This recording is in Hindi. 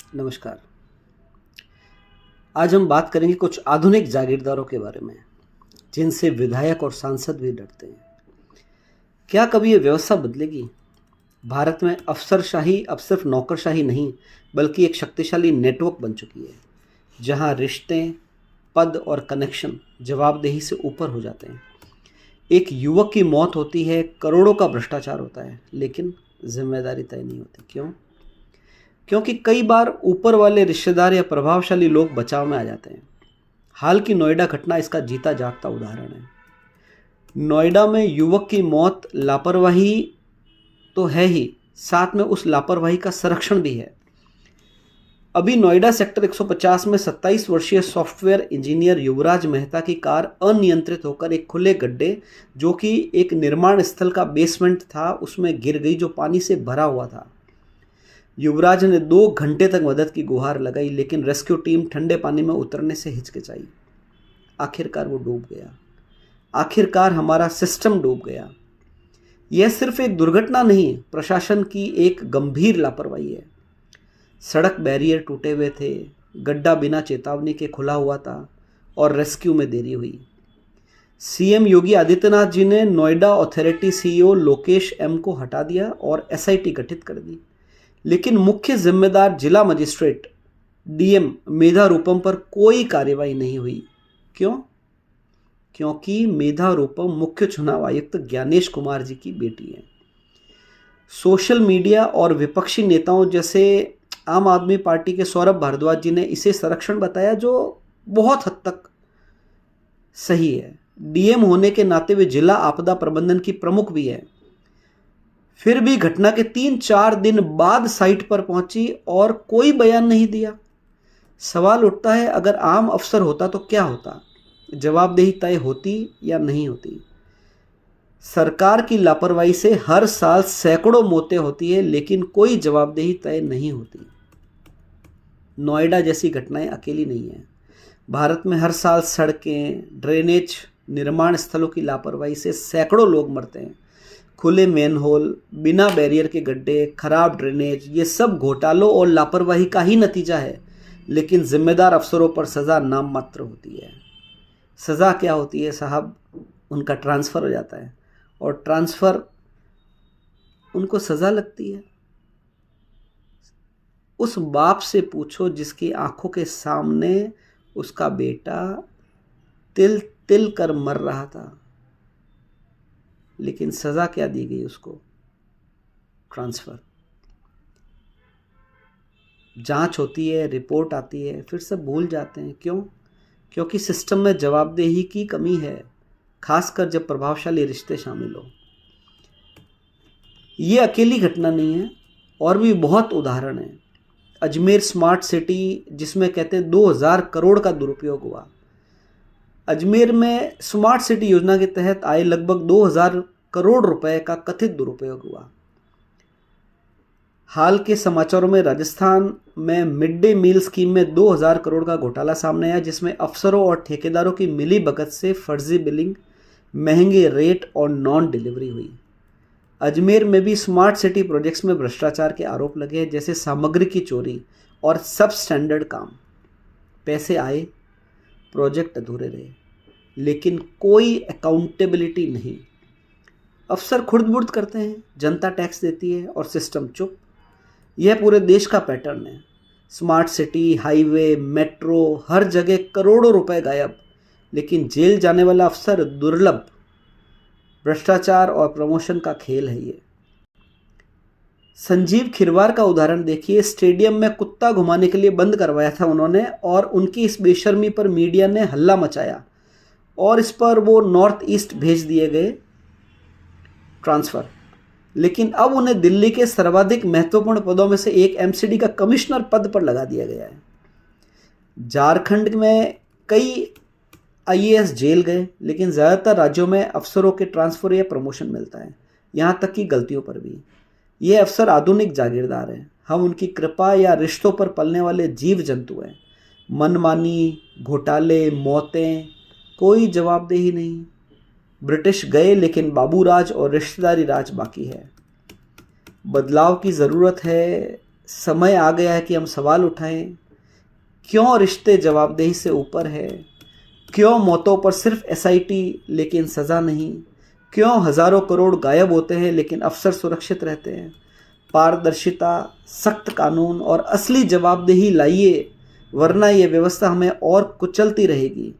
नमस्कार। आज हम बात करेंगे कुछ आधुनिक जागीरदारों के बारे में, जिनसे विधायक और सांसद भी डरते हैं। क्या कभी ये व्यवस्था बदलेगी? भारत में अफसरशाही अब सिर्फ नौकरशाही नहीं, बल्कि एक शक्तिशाली नेटवर्क बन चुकी है, जहां रिश्ते, पद और कनेक्शन जवाबदेही से ऊपर हो जाते हैं। एक युवक की मौत होती है, करोड़ों का भ्रष्टाचार होता है, लेकिन जिम्मेदारी तय नहीं होती। क्यों? क्योंकि कई बार ऊपर वाले रिश्तेदार या प्रभावशाली लोग बचाव में आ जाते हैं। हाल की नोएडा घटना इसका जीता जागता उदाहरण है। नोएडा में युवक की मौत लापरवाही तो है ही, साथ में उस लापरवाही का संरक्षण भी है। अभी नोएडा सेक्टर 150 में 27 वर्षीय सॉफ्टवेयर इंजीनियर युवराज मेहता की कार अनियंत्रित होकर एक खुले गड्ढे, जो कि एक निर्माण स्थल का बेसमेंट था, उसमें गिर गई, जो पानी से भरा हुआ था। युवराज ने 2 घंटे तक मदद की गुहार लगाई, लेकिन रेस्क्यू टीम ठंडे पानी में उतरने से हिचकिचाई। आखिरकार वो डूब गया। आखिरकार हमारा सिस्टम डूब गया। यह सिर्फ एक दुर्घटना नहीं, प्रशासन की एक गंभीर लापरवाही है। सड़क बैरियर टूटे हुए थे, गड्ढा बिना चेतावनी के खुला हुआ था और रेस्क्यू में देरी हुई। सीएम योगी आदित्यनाथ जी ने Noida authority CEO Lokesh M को हटा दिया और एसआईटी गठित कर दी, लेकिन मुख्य जिम्मेदार जिला मजिस्ट्रेट डीएम मेधा रूपम पर कोई कार्रवाई नहीं हुई। क्यों? क्योंकि मेधा रूपम मुख्य चुनाव आयुक्त ज्ञानेश कुमार जी की बेटी है। सोशल मीडिया और विपक्षी नेताओं जैसे आम आदमी पार्टी के सौरभ भारद्वाज जी ने इसे संरक्षण बताया, जो बहुत हद तक सही है। डीएम होने के नाते वे जिला आपदा प्रबंधन की प्रमुख भी है। फिर भी घटना के 3-4 दिन बाद साइट पर पहुंची और कोई बयान नहीं दिया। सवाल उठता है, अगर आम अफसर होता तो क्या होता? जवाबदेही तय होती या नहीं होती? सरकार की लापरवाही से हर साल सैकड़ों मौतें होती है, लेकिन कोई जवाबदेही तय नहीं होती। नोएडा जैसी घटनाएं अकेली नहीं है। भारत में हर साल सड़कें, ड्रेनेज, निर्माण स्थलों की लापरवाही से सैकड़ों लोग मरते हैं। खुले मेनहोल, बिना बैरियर के गड्ढे, खराब ड्रेनेज, ये सब घोटालों और लापरवाही का ही नतीजा है। लेकिन जिम्मेदार अफसरों पर सज़ा नाम मात्र होती है। सज़ा क्या होती है साहब? उनका ट्रांसफ़र हो जाता है, और ट्रांसफ़र उनको सज़ा लगती है। उस बाप से पूछो जिसकी आंखों के सामने उसका बेटा तिल तिल कर मर रहा था, लेकिन सज़ा क्या दी गई उसको? ट्रांसफ़र। जांच होती है, रिपोर्ट आती है, फिर सब भूल जाते हैं। क्यों? क्योंकि सिस्टम में जवाबदेही की कमी है, खासकर जब प्रभावशाली रिश्ते शामिल हो। ये अकेली घटना नहीं है, और भी बहुत उदाहरण हैं। अजमेर स्मार्ट सिटी, जिसमें कहते हैं 2000 करोड़ का दुरुपयोग हुआ। अजमेर में स्मार्ट सिटी योजना के तहत आए लगभग 2000 करोड़ रुपए का कथित दुरुपयोग हुआ। हाल के समाचारों में राजस्थान में मिड डे मील स्कीम में 2000 करोड़ का घोटाला सामने आया, जिसमें अफसरों और ठेकेदारों की मिली भगत से फर्जी बिलिंग, महंगे रेट और नॉन डिलीवरी हुई। अजमेर में भी स्मार्ट सिटी प्रोजेक्ट्स में भ्रष्टाचार के आरोप लगे हैं, जैसे सामग्री की चोरी और सब स्टैंडर्ड काम। पैसे आए, प्रोजेक्ट अधूरे रहे, लेकिन कोई अकाउंटेबिलिटी नहीं। अफसर खुर्द-बुर्द करते हैं, जनता टैक्स देती है और सिस्टम चुप। यह पूरे देश का पैटर्न है। स्मार्ट सिटी, हाईवे, मेट्रो, हर जगह करोड़ों रुपए गायब, लेकिन जेल जाने वाला अफसर दुर्लभ। भ्रष्टाचार और प्रमोशन का खेल है ये। संजीव खिरवार का उदाहरण देखिए। स्टेडियम में कुत्ता घुमाने के लिए बंद करवाया था उन्होंने, और उनकी इस बेशर्मी पर मीडिया ने हल्ला मचाया, और इस पर वो नॉर्थ ईस्ट भेज दिए गए ट्रांसफ़र। लेकिन अब उन्हें दिल्ली के सर्वाधिक महत्वपूर्ण पदों में से एक एमसीडी का कमिश्नर पद पर लगा दिया गया है। झारखंड में कई आईएएस जेल गए, लेकिन ज़्यादातर राज्यों में अफसरों के ट्रांसफ़र या प्रमोशन मिलता है, यहाँ तक कि गलतियों पर भी। ये अफसर आधुनिक जागीरदार हैं। हम उनकी कृपा या रिश्तों पर पलने वाले जीव जंतु हैं। मनमानी, घोटाले, मौतें, कोई जवाबदेही नहीं। ब्रिटिश गए, लेकिन बाबू राज और रिश्तेदारी राज बाकी है। बदलाव की ज़रूरत है, समय आ गया है कि हम सवाल उठाएं, क्यों रिश्ते जवाबदेही से ऊपर है? क्यों मौतों पर सिर्फ एसआईटी लेकिन सज़ा नहीं? क्यों हज़ारों करोड़ गायब होते हैं लेकिन अफसर सुरक्षित रहते हैं? पारदर्शिता, सख्त कानून और असली जवाबदेही लाइए, वरना ये व्यवस्था हमें और कुचलती रहेगी।